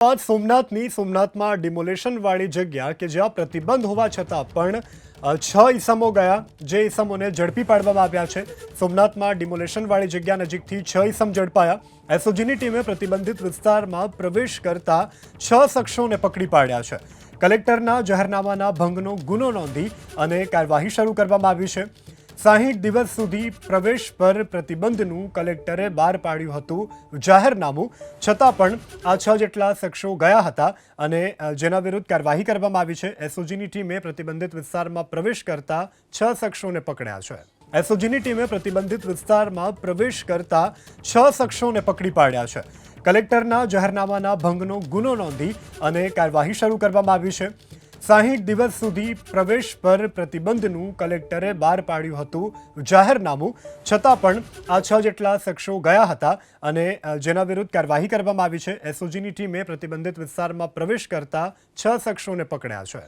સોમનાથની સોમનાથમાં ડિમોલેશનવાળી જગ્યા કે જ્યાં પ્રતિબંધ હોવા છતાં પણ 6 ઈસમો ગયા, જે ઈસમોને ઝડપી પાડવામાં આવ્યા છે। સોમનાથમાં ડિમોલેશનવાળી જગ્યા નજીકથી 6 ઈસમ ઝડપાયા। એસઓજીની ટીમે પ્રતિબંધિત વિસ્તારમાં પ્રવેશ કરતા 6 શખ્સોને પકડી પાડ્યા છે। કલેક્ટરના જાહેરનામાના ભંગનો ગુનો નોંધી અને કાર્યવાહી શરૂ કરવામાં આવી છે। 60 દિવસ સુધી પ્રવેશ પર પ્રતિબંધનું કલેક્ટરે બહાર પાડ્યું હતું જાહેરનામું, છતાં પણ આ 6 જેટલા શખ્સો ગયા હતા અને જેના વિરુદ્ધ કાર્યવાહી કરવામાં આવી છે। એસઓજીની ટીમે પ્રતિબંધિત વિસ્તારમાં પ્રવેશ કરતા 6 શખ્સોને પકડ્યા છે। એસઓજીની ટીમે પ્રતિબંધિત વિસ્તારમાં પ્રવેશ કરતા 6 શખ્સોને પકડી પાડ્યા છે। કલેક્ટરના જાહેરનામાના ભંગનો ગુનો નોંધી અને કાર્યવાહી શરૂ કરવામાં આવી છે। 60 દિવસ સુધી પ્રવેશ પર પ્રતિબંધનું કલેક્ટરે બહાર પાડ્યું હતું જાહેરનામું, છતાં પણ આ 6 જેટલા શખ્સો ગયા હતા અને જેના વિરુદ્ધ કાર્યવાહી કરવામાં આવી છે। એસઓજીની ટીમે પ્રતિબંધિત વિસ્તારમાં પ્રવેશ કરતા 6 શખ્સોને પકડ્યા છે।